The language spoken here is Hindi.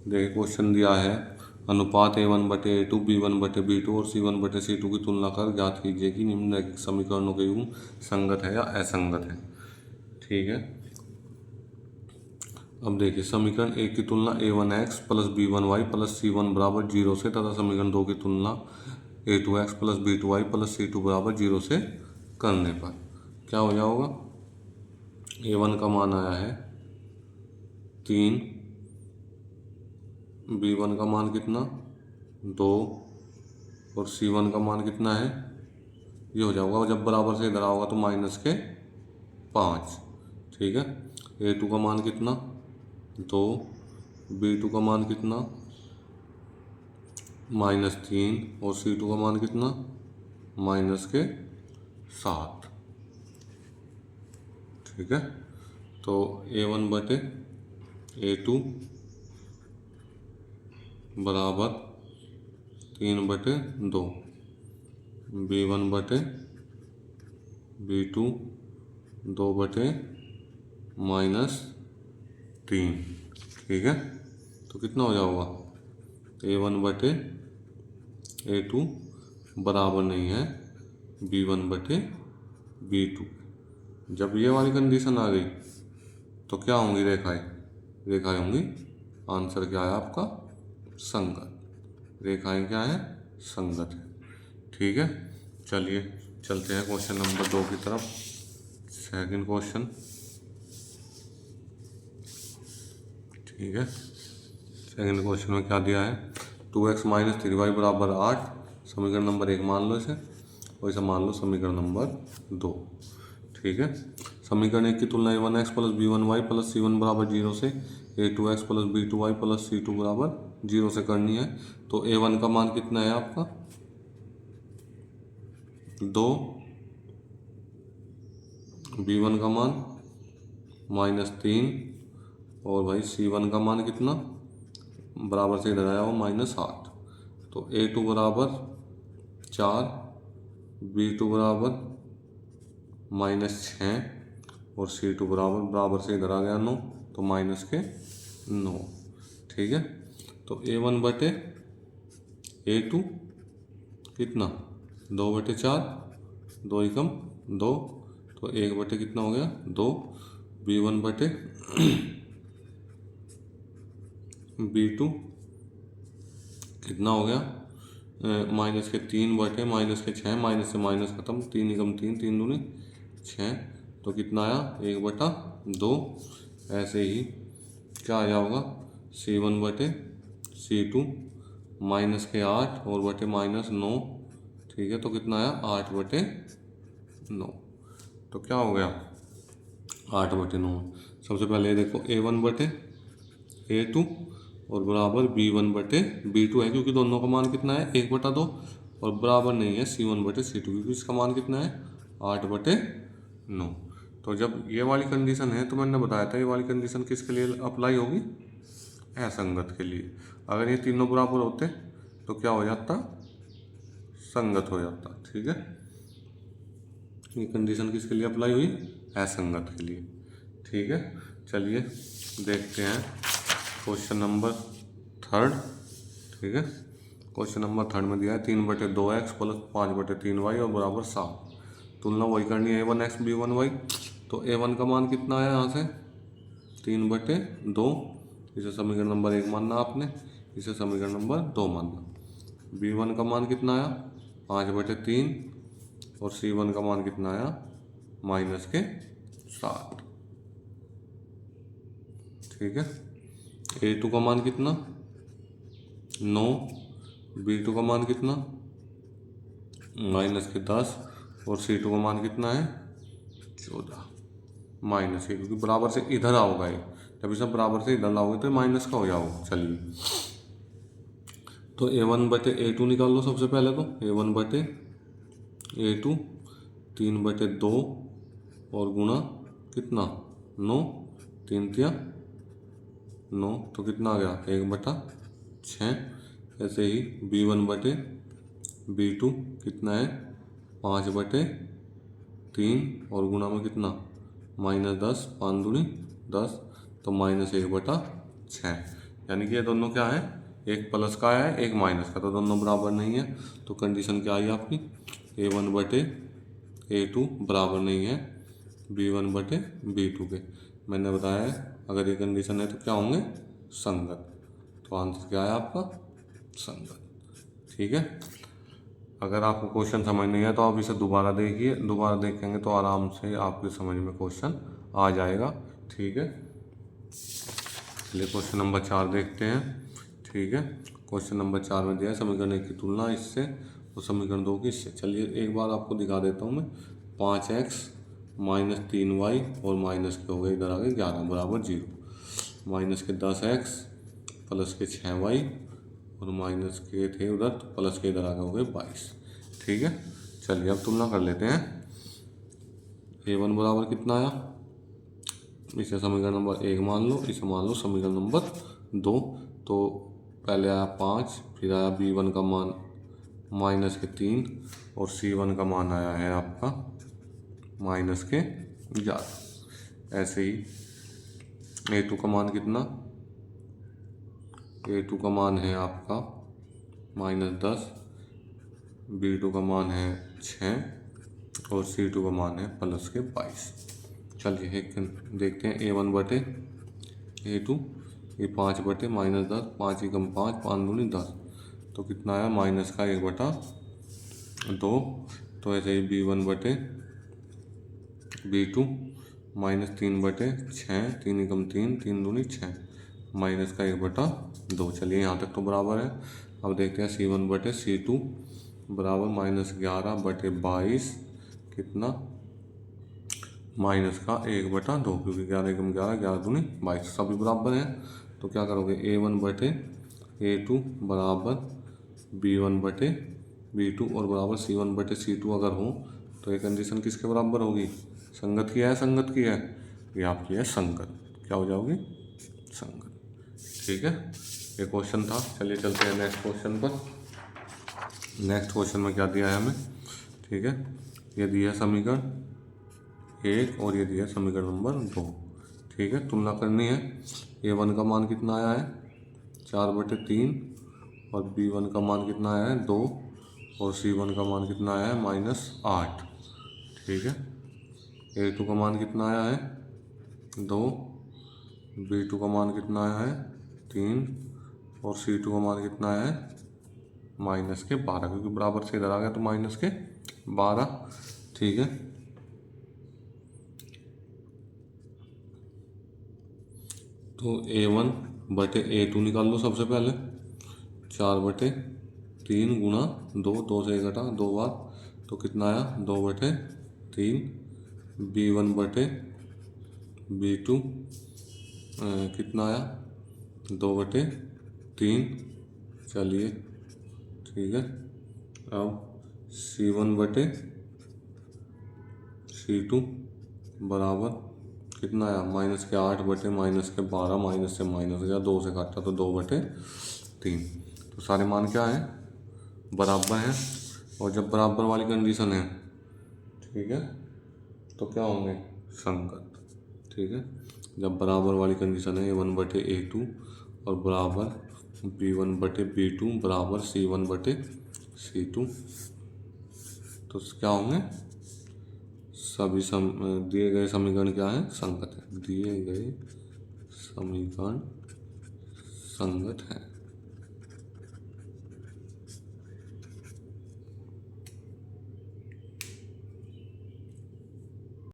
देखिए क्वेश्चन दिया है, अनुपात A1/A2 B1/B2 और C1/C2 की तुलना कर ज्ञात कीजिए कि निम्नलिखित समीकरणों के युग्म संगत है या असंगत है। ठीक है, अब देखिए समीकरण 1 की तुलना A1x plus B1y plus C1 बराबर 0 से तथा समीकरण 2 की तुलना A2x plus B2y plus C2 बराबर 0 से करने पर क्या हो जाएगा। A1 का मान आया है 3, B1 का मान कितना 2 और C1 का मान कितना है, ये हो जाएगा जब बराबर से इधर आओगा तो माइनस के 5। ठीक है, A2 का मान कितना 2, B2 का मान कितना -3 और C2 का मान कितना माइनस के 7। ठीक है, तो A1/A2 बराबर 3/2, B1/B2 2/-3। ठीक है, तो कितना हो जाएगा A1/A2 बराबर नहीं है B1/B2। जब ये वाली कंडीशन आ गई तो क्या होंगी रेखाएं, रेखाएं होंगी, आंसर क्या है आपका संगत, रेखाएं क्या है संगत है। ठीक है, चलिए चलते हैं क्वेश्चन नंबर 2 की तरफ। सेकंड क्वेश्चन, ठीक है, सेकंड क्वेश्चन में क्या दिया है, 2x - 3y बराबर 8 समीकरण नंबर 1 मान लो इसे, और इसे मान लो समीकरण नंबर 2। ठीक है, समीकरण 1 की तुलना A1x plus B1y plus C1 बराबर 0 से A2x plus B2y plus C2 बराबर 0 से करनी है। तो A1 का मान कितना है आपका 2, B1 का मान -3 और भाई C1 का मान कितना बराबर से इधर आया हो -8। तो A2 बराबर 4, B2 बराबर -6 और C2 बराबर से इधर आ गया 9, तो माइनस के 9। ठीक है, तो A1/A2 कितना 2/4, 2 एकम 2, तो 1/, कितना हो गया 2, B1/B2 कितना हो गया माइनस के 3/, माइनस के 6, माइनस से माइनस खत्म, 3 एकम 3, 3 दूनी 6, तो कितना आया 1/2। ऐसे ही क्या आया होगा C1/C2 माइनस के 8 और बटे -9। ठीक है, तो कितना आया 8/9। तो क्या हो गया 8/9। सबसे पहले देखो A1/A2 और बराबर B1/B2 है, क्योंकि दोनों का मान कितना है 1/2 और बराबर नहीं है C1/C2, क्योंकि इसका मान कितना है 8/9। तो जब ये वाली कंडीशन है तो मैंने बताया था ये वाली कंडीशन किसके लिए अप्लाई होगी, असंगत के लिए। अगर ये तीनों बराबर होते तो क्या हो जाता, संगत हो जाता। ठीक है, ये कंडीशन किसके लिए अप्लाई हुई, असंगत के लिए। ठीक है, चलिए देखते हैं क्वेश्चन नंबर 3। ठीक है, क्वेश्चन नंबर 3 में दिया है 3/2x प्लस 5/3y और बराबर 7। तुलना वही करनी है A1x B1y। तो A1 का मान कितना है यहाँ से 3/2, इसे समीकरण नंबर 1 मानना आपने, इसे समीकरण नंबर 2 मानना। B1 का मान कितना आया 5/3 और C1 का मान कितना आया -7। ठीक है, A2 का मान कितना 9, B2 का मान कितना -10 और C2 का मान कितना है 14 -1, क्योंकि बराबर से इधर आओगा ये, जब इसे बराबर से इधर लाओगे तो माइनस का हो जाओगे। चलिए तो A1/A2 निकाल लो सबसे पहले। तो A1/A2 3/2 और गुणा कितना 9, 3 तिया 9, तो कितना आ गया 1/6। ऐसे ही B1/B2 कितना है 5/3 और गुणा में कितना -10, 5 दूनी 10, तो -1/6। यानी कि ये दोनों क्या है, एक प्लस का है एक माइनस का, तो दोनों बराबर नहीं है। तो कंडीशन क्या आई आपकी, A1 बटे A2 बराबर नहीं है B1 बटे B2 के। मैंने बताया है अगर ये कंडीशन है तो क्या होंगे, संगत। तो आंसर क्या है आपका, संगत। ठीक है। अगर आपको क्वेश्चन समझ नहीं है तो आप इसे दोबारा देखिए, दोबारा देखेंगे तो आराम से आपके समझ में क्वेश्चन आ जाएगा। ठीक है, चलिए क्वेश्चन नंबर 4 देखते हैं। ठीक है, क्वेश्चन नंबर 4 में दिया है समीकरण 1 की तुलना इससे और समीकरण 2 की इससे। चलिए एक बार आपको दिखा देता हूँ मैं। 5x माइनस 3y और माइनस के हो गए इधर आ गए 11 बराबर 0, माइनस के 10x प्लस के 6y और माइनस के थे उधर तो प्लस के इधर आ गए हो गए 22। ठीक है, चलिए अब तुलना कर लेते हैं। A1 बराबर कितना आया, इसे समीकरण नंबर 1 मान लो, इसे मान लो समीकरण नंबर 2। तो पहले आया 5, फिर आया B1 का मान माइनस के 3 और C1 का मान आया है आपका माइनस के 11। ऐसे ही A2 का मान कितना, A2 का मान है आपका -10, B2 का मान है 6 और C2 का मान है प्लस के 22। चलिए एक देखते हैं A1 बटे A2, ये 5 बटे -10, 5 ही कम 5, 5 दूनी 10, तो कितना आया माइनस का 1/2। तो ऐसे ही B1 बटे B2 -3 बटे 6, 3 ही कम 3, 3 दूनी 6, माइनस का 1/2। चलिए यहाँ तक तो बराबर है। अब देखते हैं C1 बटे C2 बराबर -11 बटे 22, कितना माइनस का 1/2, क्योंकि 11 एकम 11, 11 दूनी 22, सभी बराबर हैं। तो क्या करोगे, A1 बटे A2 बराबर B1 बटे B2 और बराबर C1 बटे C2 अगर हो तो ये कंडीशन किसके बराबर होगी, संगत की है, संगत की है, ये आपकी है संगत। क्या हो जाओगी, संगत। ठीक है, ये क्वेश्चन था। चलिए चलते हैं नेक्स्ट क्वेश्चन पर। नेक्स्ट क्वेश्चन में क्या दिया है हमें, ठीक है, ये दिया है समीकरण 1 और ये दिया है समीकरण नंबर 2। ठीक है, तुलना करनी है। A1 का मान कितना आया है 4/3 और B1 का मान कितना आया है 2 और C1 का मान कितना आया है -8। ठीक है, A2 का मान कितना आया है 2, B2 का मान कितना आया है 3 और C2 का मान कितना आया है -12, क्योंकि बराबर से इधर आ गया तो -12। ठीक है, तो A1 बटे A2 निकाल लो सबसे पहले। 4/3 गुणा 2, 2 से 1 घटा 2 बार, तो कितना आया 2/3। B1 बटे B2 कितना आया 2/3। चलिए ठीक है, अब C1 बटे C2 बराबर कितना आया -8 बटे -12, माइनस से माइनस गया, 2 से काटा तो 2/3। तो सारे मान क्या है, बराबर हैं। और जब बराबर वाली कंडीशन है, ठीक है, तो क्या होंगे, संगत। ठीक है, जब बराबर वाली कंडीशन है A1 बटे A2 और बराबर B1 बटे B2 बराबर C1 बटे C2, तो क्या होंगे, सभी दिए गए समीकरण क्या है, संगत है। दिए गए समीकरण संगत है।